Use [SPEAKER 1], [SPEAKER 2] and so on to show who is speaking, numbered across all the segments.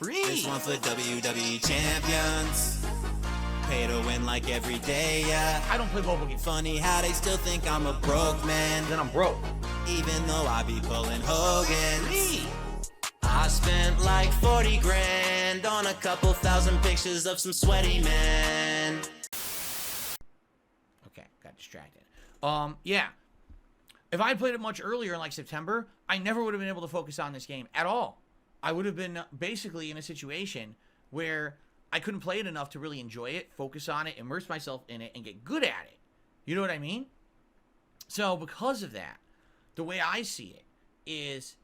[SPEAKER 1] free.
[SPEAKER 2] This one for WWE champions. Pay to win like every day, yeah.
[SPEAKER 1] I don't play mobile games.
[SPEAKER 2] Funny how they still think I'm a broke man.
[SPEAKER 1] Then I'm broke.
[SPEAKER 2] Even though I be pulling Hogan's.
[SPEAKER 1] Free.
[SPEAKER 2] I spent like 40 grand on a couple thousand pictures of some sweaty men.
[SPEAKER 1] Okay, got distracted. Yeah. If I had played it much earlier in like September, I never would have been able to focus on this game at all. I would have been basically in a situation where I couldn't play it enough to really enjoy it, focus on it, immerse myself in it, and get good at it. You know what I mean? So because of that, the way I see it is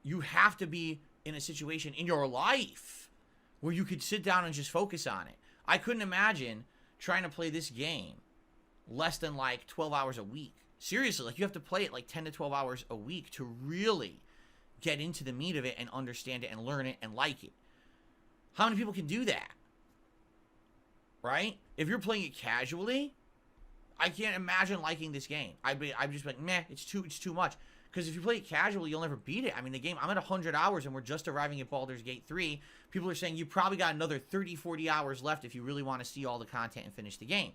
[SPEAKER 1] you have to be in a situation in your life where you could sit down and just focus on it. I couldn't imagine trying to play this game less than like 12 hours a week. Seriously, like you have to play it like 10 to 12 hours a week to really get into the meat of it and understand it and learn it and like it. How many people can do that? Right? If you're playing it casually, I can't imagine liking this game. I'm just like, meh, it's too much. Because if you play it casually, you'll never beat it. I mean, the game, I'm at 100 hours and we're just arriving at Baldur's Gate 3. People are saying you probably got another 30, 40 hours left if you really want to see all the content and finish the game.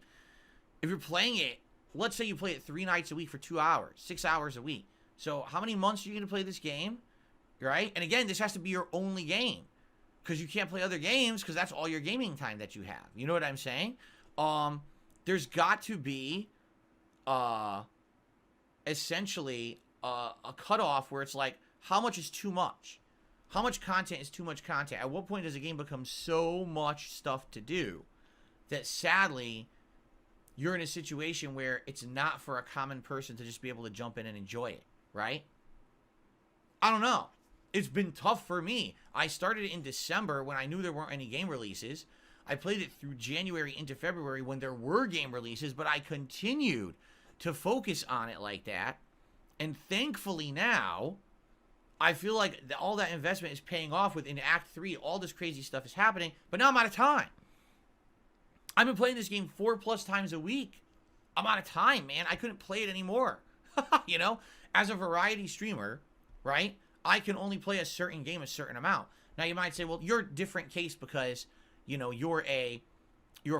[SPEAKER 1] If you're playing it, let's say you play it 3 nights a week for 2 hours, 6 hours a week. So how many months are you going to play this game? Right? And again, this has to be your only game. Because you can't play other games because that's all your gaming time that you have. You know what I'm saying? There's got to be essentially a cutoff where it's like, how much is too much? How much content is too much content? At what point does a game become so much stuff to do that sadly you're in a situation where it's not for a common person to just be able to jump in and enjoy it, right? I don't know. It's been tough for me. I started it in December when I knew there weren't any game releases. I played it through January into February when there were game releases, but I continued to focus on it like that. And thankfully now, I feel like all that investment is paying off within Act 3. All this crazy stuff is happening, but now I'm out of time. I've been playing this game 4+ times a week. I'm out of time, man. I couldn't play it anymore. You know, as a variety streamer, right? I can only play a certain game a certain amount. Now you might say, well, you're a different case because, you know, you're a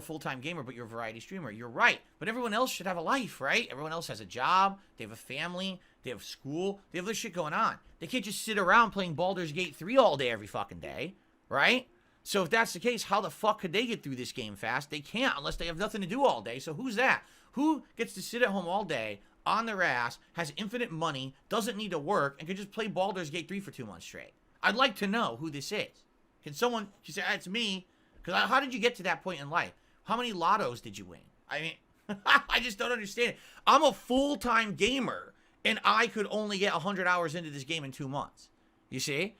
[SPEAKER 1] full-time gamer, but you're a variety streamer. You're right. But everyone else should have a life, right? Everyone else has a job. They have a family. They have school. They have this shit going on. They can't just sit around playing Baldur's Gate 3 all day every fucking day, right? So if that's the case, how the fuck could they get through this game fast? They can't unless they have nothing to do all day. So who's that? Who gets to sit at home all day on their ass, has infinite money, doesn't need to work, and can just play Baldur's Gate 3 for 2 months straight? I'd like to know who this is. Can someone say, it's me? Because how did you get to that point in life? How many lottos did you win? I mean, I just don't understand it. I'm a full-time gamer, and I could only get 100 hours into this game in 2 months. You see?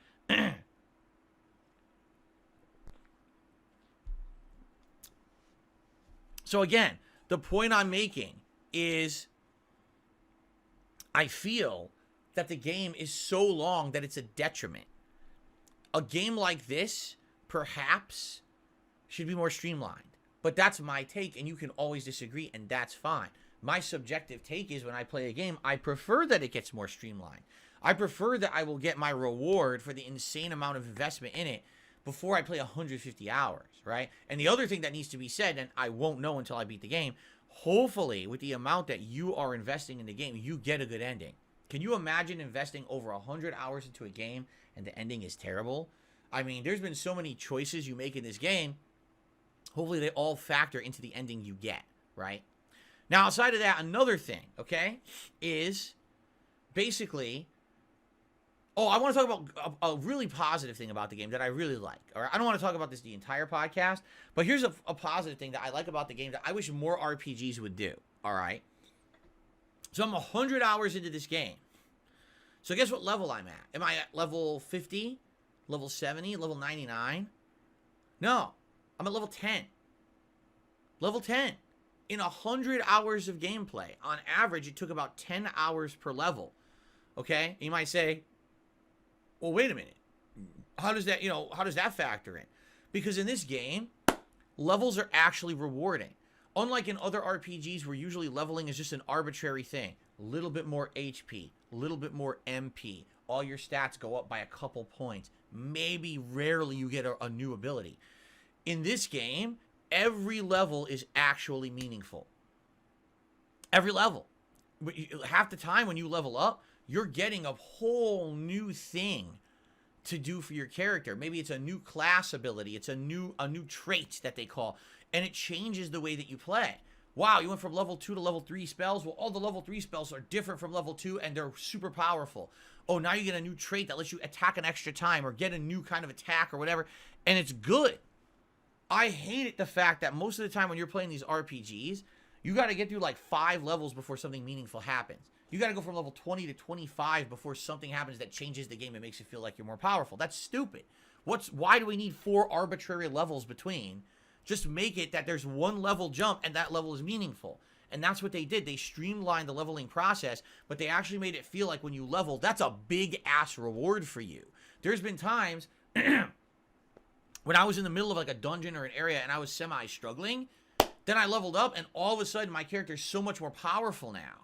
[SPEAKER 1] So again, the point I'm making is I feel that the game is so long that it's a detriment. A game like this, perhaps, should be more streamlined. But that's my take, and you can always disagree, and that's fine. My subjective take is when I play a game, I prefer that it gets more streamlined. I prefer that I will get my reward for the insane amount of investment in it before I play 150 hours, right? And the other thing that needs to be said, and I won't know until I beat the game, hopefully with the amount that you are investing in the game, you get a good ending. Can you imagine investing over 100 hours into a game and the ending is terrible? I mean, there's been so many choices you make in this game. Hopefully they all factor into the ending you get, right? Now, outside of that, another thing, okay, is basically... Oh, I want to talk about a really positive thing about the game that I really like. All right, I don't want to talk about this the entire podcast, but here's a positive thing that I like about the game that I wish more RPGs would do. All right, so I'm 100 hours into this game. So guess what level I'm at? Am I at level 50, level 70, level 99? No, I'm at level 10. Level 10. In 100 hours of gameplay, on average, it took about 10 hours per level. Okay, you might say, well, wait a minute. How does that, how does that factor in? Because in this game, levels are actually rewarding. Unlike in other RPGs where usually leveling is just an arbitrary thing. A little bit more HP, a little bit more MP. All your stats go up by a couple points. maybe rarely you get a new ability. In this game, every level is actually meaningful. Every level. Half the time when you level up, you're getting a whole new thing to do for your character. Maybe it's a new class ability. It's a new trait that they call. And it changes the way that you play. Wow, you went from level 2 to level 3 spells. Well, all the level 3 spells are different from level 2 and they're super powerful. Oh, now you get a new trait that lets you attack an extra time or get a new kind of attack or whatever. And it's good. I hate it, the fact that most of the time when you're playing these RPGs, you got to get through like 5 levels before something meaningful happens. You got to go from level 20 to 25 before something happens that changes the game and makes you feel like you're more powerful. That's stupid. Why do we need 4 arbitrary levels between? Just make it that there's one level jump and that level is meaningful. And that's what they did. They streamlined the leveling process, but they actually made it feel like when you level, that's a big ass reward for you. There's been times when I was in the middle of like a dungeon or an area and I was semi-struggling, then I leveled up and all of a sudden my character is so much more powerful now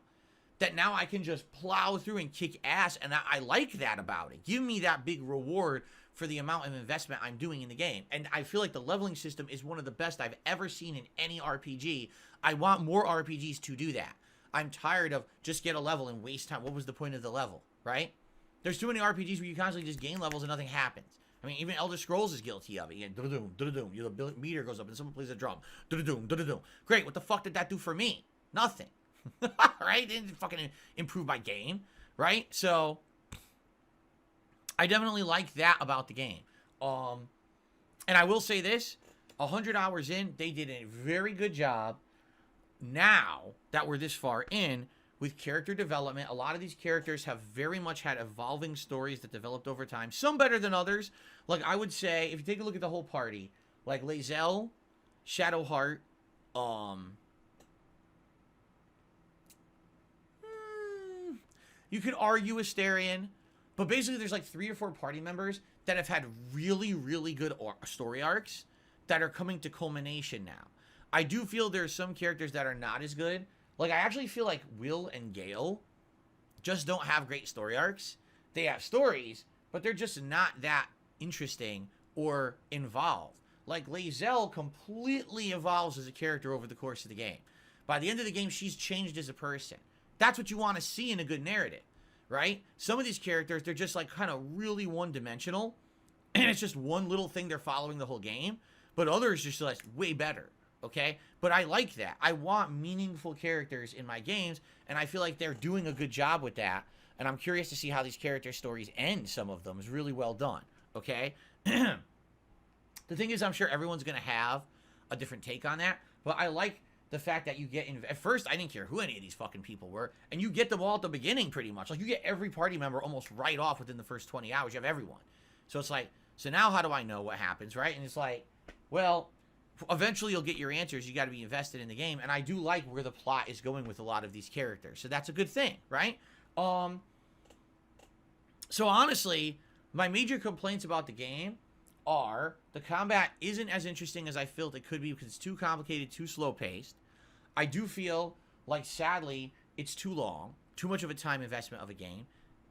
[SPEAKER 1] that now I can just plow through and kick ass, and I like that about it. Give me that big reward for the amount of investment I'm doing in the game. And I feel like the leveling system is one of the best I've ever seen in any RPG. I want more RPGs to do that. I'm tired of just get a level and waste time. What was the point of the level, right? There's too many RPGs where you constantly just gain levels and nothing happens. I mean, even Elder Scrolls is guilty of it. You get da-da-doom, da-da-doom. The meter goes up and someone plays a drum. Da-da-doom, da-da-doom. Great, what the fuck did that do for me? Nothing. Right? It didn't fucking improve my game, right? So I definitely like that about the game. And I will say this, 100 hours in, they did a very good job now that we're this far in with character development. A lot of these characters have very much had evolving stories that developed over time. Some better than others. Like, I would say, if you take a look at the whole party, like Lae'zel, Shadowheart, you could argue Astarion, but basically there's like 3 or 4 party members that have had really, really good story arcs that are coming to culmination now. I do feel there's some characters that are not as good. Like, I actually feel like Will and Gale just don't have great story arcs. They have stories, but they're just not that interesting or involved. Like, Lae'zel completely evolves as a character over the course of the game. By the end of the game, she's changed as a person. That's what you want to see in a good narrative, right? Some of these characters, they're just like kind of really one-dimensional, and it's just one little thing they're following the whole game, but others just like way better, okay? But I like that. I want meaningful characters in my games, and I feel like they're doing a good job with that, and I'm curious to see how these character stories end. Some of them is really well done, okay? The thing is, I'm sure everyone's going to have a different take on that, but I like the fact that you get at first I didn't care who any of these fucking people were, and you get them all at the beginning pretty much. Like, you get every party member almost right off within the first 20 hours. You have everyone. So it's like, so now how do I know what happens, right? And it's like, well, eventually you'll get your answers. You got to be invested in the game, and I do like where the plot is going with a lot of these characters. So that's a good thing, right? So honestly, my major complaints about the game are the combat isn't as interesting as I felt it could be because it's too complicated, too slow-paced. I do feel like, sadly, it's too long, too much of a time investment of a game.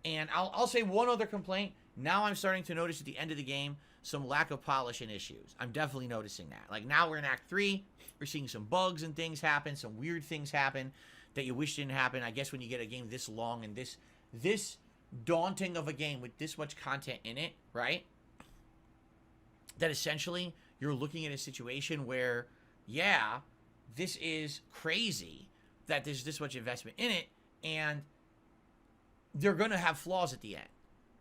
[SPEAKER 1] And I'll say one other complaint. Now I'm starting to notice at the end of the game some lack of polish and issues. I'm definitely noticing that. Like, now we're in Act 3. We're seeing some bugs and things happen, some weird things happen that you wish didn't happen. I guess when you get a game this long and this daunting of a game with this much content in it, right? That essentially you're looking at a situation where, yeah, this is crazy that there's this much investment in it, and they're going to have flaws at the end.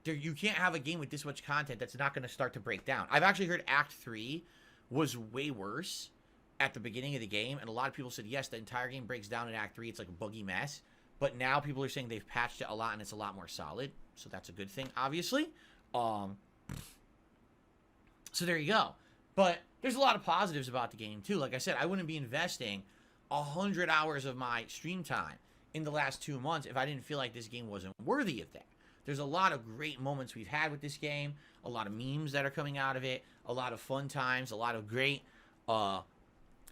[SPEAKER 1] You can't have a game with this much content that's not going to start to break down. I've actually heard Act 3 was way worse at the beginning of the game, and a lot of people said, yes, the entire game breaks down in Act 3. It's like a buggy mess. But now people are saying they've patched it a lot, and it's a lot more solid. So that's a good thing, obviously. So there you go. But there's a lot of positives about the game, too. Like I said, I wouldn't be investing 100 hours of my stream time in the last 2 months if I didn't feel like this game wasn't worthy of that. There's a lot of great moments we've had with this game, a lot of memes that are coming out of it, a lot of fun times, a lot of great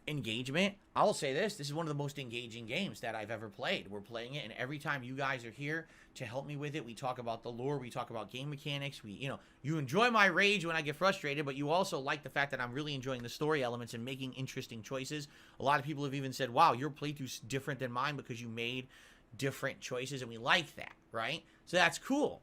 [SPEAKER 1] engagement, I'll say this is one of the most engaging games that I've ever played. We're playing it, and every time you guys are here to help me with it, we talk about the lore, we talk about game mechanics, you enjoy my rage when I get frustrated, but you also like the fact that I'm really enjoying the story elements and making interesting choices. A lot of people have even said, wow, your playthrough's different than mine because you made different choices, and we like that, right? So that's cool.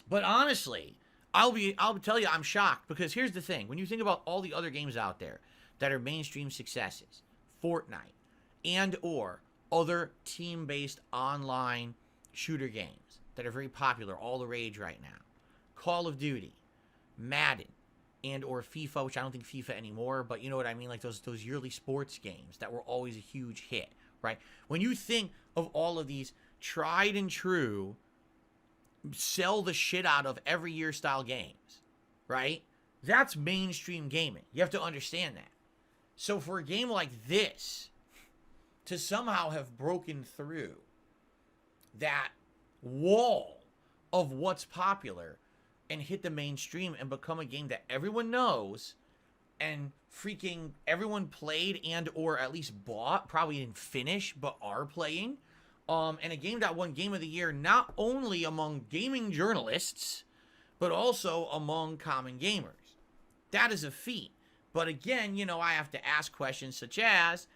[SPEAKER 1] But honestly, I'll tell you, I'm shocked, because here's the thing. When you think about all the other games out there that are mainstream successes, Fortnite and or other team-based online shooter games that are very popular, all the rage right now, Call of Duty, Madden, and or FIFA, which I don't think FIFA anymore, but you know what I mean, like those yearly sports games that were always a huge hit, right? When you think of all of these tried and true, sell the shit out of every year style games, right? That's mainstream gaming. You have to understand that. So for a game like this to somehow have broken through that wall of what's popular and hit the mainstream and become a game that everyone knows and freaking everyone played and or at least bought, probably didn't finish, but are playing, and a game that won Game of the Year not only among gaming journalists, but also among common gamers. That is a feat. But again, I have to ask questions such as,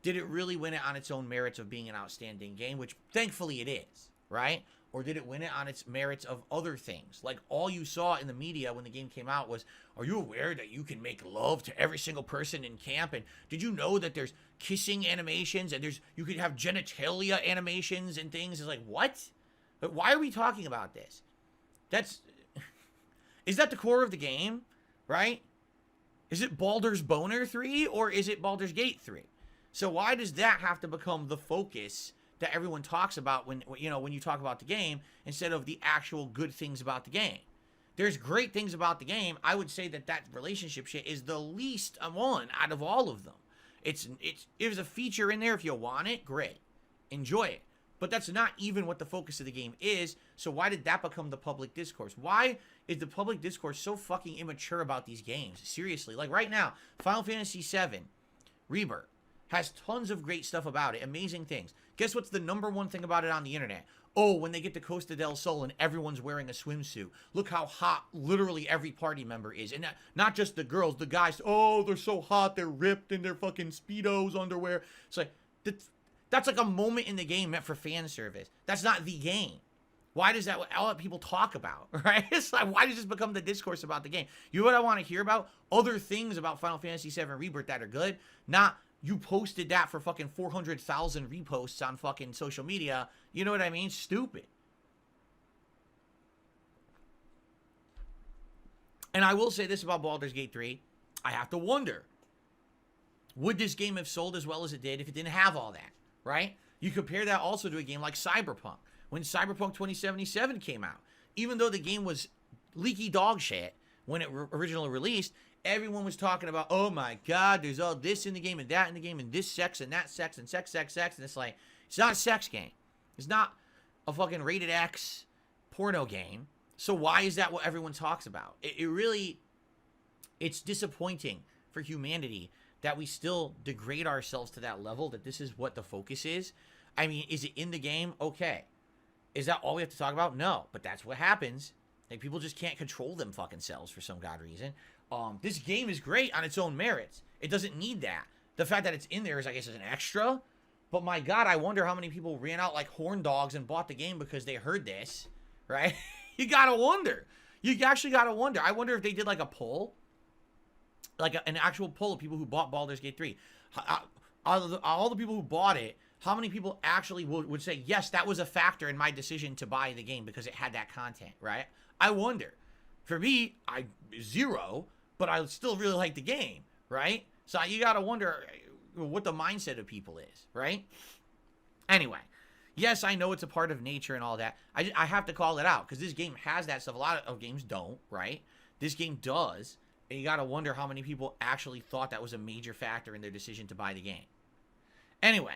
[SPEAKER 1] did it really win it on its own merits of being an outstanding game, which thankfully it is, right? Or did it win it on its merits of other things? Like all you saw in the media when the game came out was, are you aware that you can make love to every single person in camp? And did you know that there's kissing animations and you could have genitalia animations and things? It's like, what? But why are we talking about this? Is that the core of the game, right? Is it Baldur's Boner 3 or is it Baldur's Gate 3? So why does that have to become the focus that everyone talks about when you talk about the game instead of the actual good things about the game? There's great things about the game. I would say that relationship shit is the least one out of all of them. There's a feature in there if you want it, great. Enjoy it. But that's not even what the focus of the game is. So why did that become the public discourse? Why is the public discourse so fucking immature about these games? Seriously. Like right now, Final Fantasy VII Rebirth has tons of great stuff about it. Amazing things. Guess what's the number one thing about it on the internet? Oh, when they get to Costa del Sol and everyone's wearing a swimsuit. Look how hot literally every party member is. And not just the girls, the guys. Oh, they're so hot. They're ripped in their fucking Speedos, underwear. It's like, that's like a moment in the game meant for fan service. That's not the game. Why does that all that people talk about, right? It's like, why does this become the discourse about the game? You know what I want to hear about? Other things about Final Fantasy VII Rebirth that are good. Not, you posted that for fucking 400,000 reposts on fucking social media. You know what I mean? Stupid. And I will say this about Baldur's Gate 3. I have to wonder, would this game have sold as well as it did if it didn't have all that, right? You compare that also to a game like Cyberpunk. When Cyberpunk 2077 came out, even though the game was leaky dog shit when it originally released, everyone was talking about, oh my God, there's all this in the game and that in the game and this sex and that sex and sex. And it's like, it's not a sex game. It's not a fucking rated X porno game. So why is that what everyone talks about? It's disappointing for humanity that we still degrade ourselves to that level, that this is what the focus is. I mean, is it in the game? Okay. Is that all we have to talk about? No, but that's what happens. Like, people just can't control them fucking selves for some god reason. This game is great on its own merits. It doesn't need that. The fact that it's in there is, I guess, is an extra. But my God, I wonder how many people ran out like horn dogs and bought the game because they heard this, right? You gotta wonder. You actually gotta wonder. I wonder if they did like a poll, like an actual poll of people who bought Baldur's Gate 3. All the people who bought it, how many people actually would say, yes, that was a factor in my decision to buy the game because it had that content, right? I wonder. For me, zero, but I still really like the game, right? So you got to wonder what the mindset of people is, right? Anyway, yes, I know it's a part of nature and all that. I have to call it out because this game has that stuff. A lot of games don't, right? This game does. And you got to wonder how many people actually thought that was a major factor in their decision to buy the game. Anyway,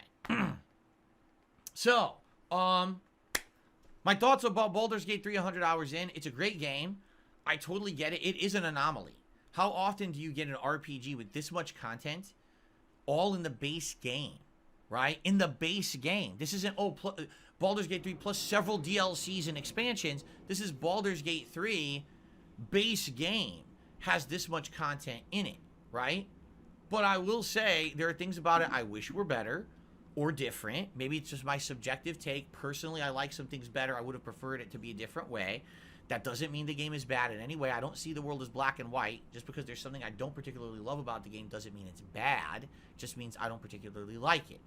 [SPEAKER 1] so, my thoughts about Baldur's Gate 3 100 hours in. It's a great game. I totally get it. It is an anomaly. How often do you get an RPG with this much content all in the base game, right? In the base game. This isn't, Baldur's Gate 3 plus several DLCs and expansions. This is Baldur's Gate 3 base game has this much content in it, right? But I will say there are things about it I wish were better or different. Maybe it's just my subjective take. Personally, I like some things better. I would have preferred it to be a different way. That doesn't mean the game is bad in any way. I don't see the world as black and white. Just because there's something I don't particularly love about the game doesn't mean it's bad. It just means I don't particularly like it.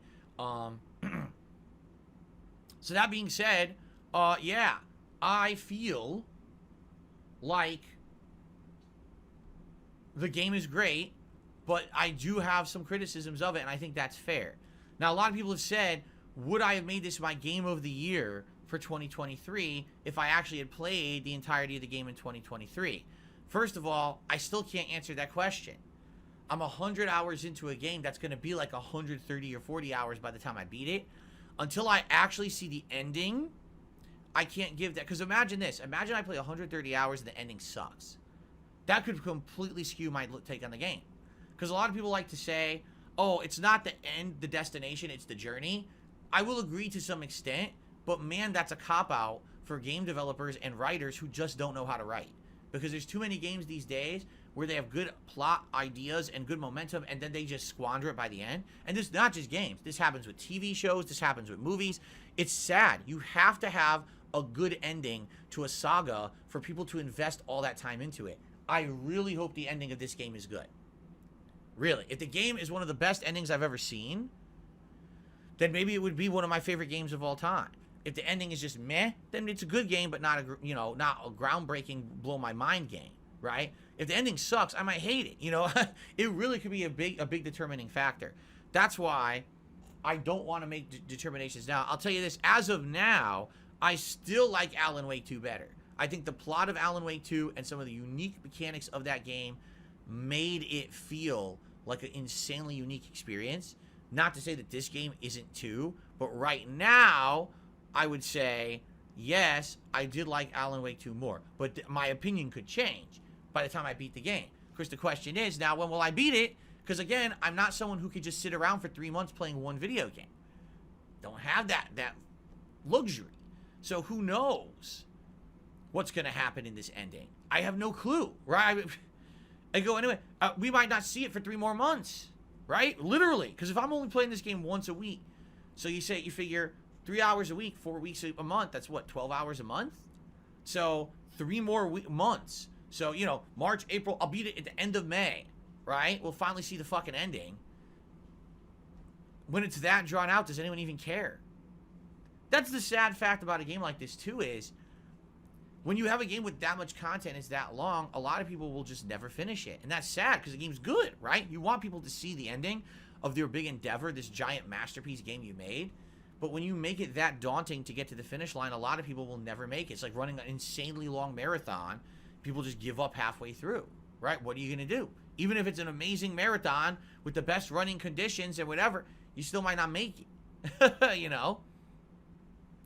[SPEAKER 1] So that being said, yeah, I feel like the game is great, but I do have some criticisms of it, and I think that's fair. Now, a lot of people have said, would I have made this my game of the year for 2023 if I actually had played the entirety of the game in 2023? First of all, I still can't answer that question. I'm 100 hours into a game that's going to be like 130 or 40 hours by the time I beat it. Until I actually see the ending, I can't give that. Because imagine this. Imagine I play 130 hours and the ending sucks. That could completely skew my take on the game. Because a lot of people like to say, oh, it's not the end, the destination, it's the journey. I will agree to some extent, but man, that's a cop-out for game developers and writers who just don't know how to write. Because there's too many games these days where they have good plot ideas and good momentum, and then they just squander it by the end. And this is not just games. This happens with TV shows. This happens with movies. It's sad. You have to have a good ending to a saga for people to invest all that time into it. I really hope the ending of this game is good. Really. If the game is one of the best endings I've ever seen, then maybe it would be one of my favorite games of all time. If the ending is just meh, then it's a good game, but not a, not a groundbreaking, blow my mind game, right? If the ending sucks, I might hate it, It really could be a big determining factor. That's why I don't want to make determinations now. I'll tell you this, as of now, I still like Alan Wake 2 better. I think the plot of Alan Wake 2 and some of the unique mechanics of that game made it feel like an insanely unique experience. Not to say that this game isn't too, but right now, I would say, yes, I did like Alan Wake 2 more. But my opinion could change by the time I beat the game. Of course, the question is, now, when will I beat it? Because, again, I'm not someone who could just sit around for 3 months playing one video game. Don't have that luxury. So who knows what's going to happen in this ending? I have no clue, right? I go, anyway, we might not see it for 3 more months, right? Literally. Because if I'm only playing this game once a week, so you figure 3 hours a week, 4 weeks a month, that's what, 12 hours a month? So 3 more months. So, March, April, I'll beat it at the end of May, right? We'll finally see the fucking ending. When it's that drawn out, does anyone even care? That's the sad fact about a game like this, too, is when you have a game with that much content, it's that long, a lot of people will just never finish it. And that's sad, because the game's good, right? You want people to see the ending of their big endeavor, this giant masterpiece game you made. But when you make it that daunting to get to the finish line, a lot of people will never make it. It's like running an insanely long marathon. People just give up halfway through, right? What are you going to do? Even if it's an amazing marathon with the best running conditions and whatever, you still might not make it,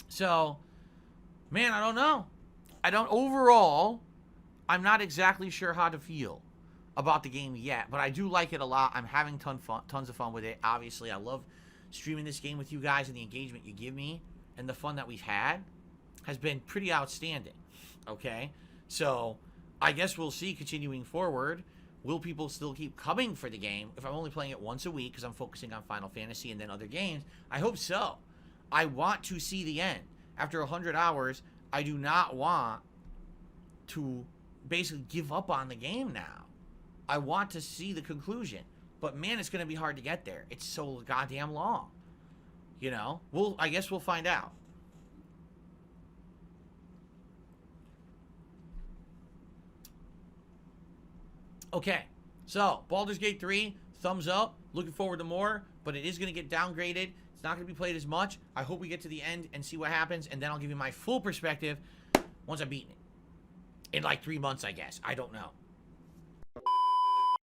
[SPEAKER 1] So, man, I don't know. Overall, I'm not exactly sure how to feel about the game yet, but I do like it a lot. I'm having tons of fun with it. Obviously, I love streaming this game with you guys, and the engagement you give me and the fun that we've had has been pretty outstanding, okay? So, I guess we'll see continuing forward. Will people still keep coming for the game if I'm only playing it once a week because I'm focusing on Final Fantasy and then other games? I hope so. I want to see the end. After 100 hours, I do not want to basically give up on the game now. I want to see the conclusion. But man, it's going to be hard to get there. It's so goddamn long. I guess we'll find out. Okay, so Baldur's Gate 3, thumbs up. Looking forward to more, but it is going to get downgraded. It's not going to be played as much. I hope we get to the end and see what happens, and then I'll give you my full perspective once I've beaten it. In like 3 months, I guess. I don't know.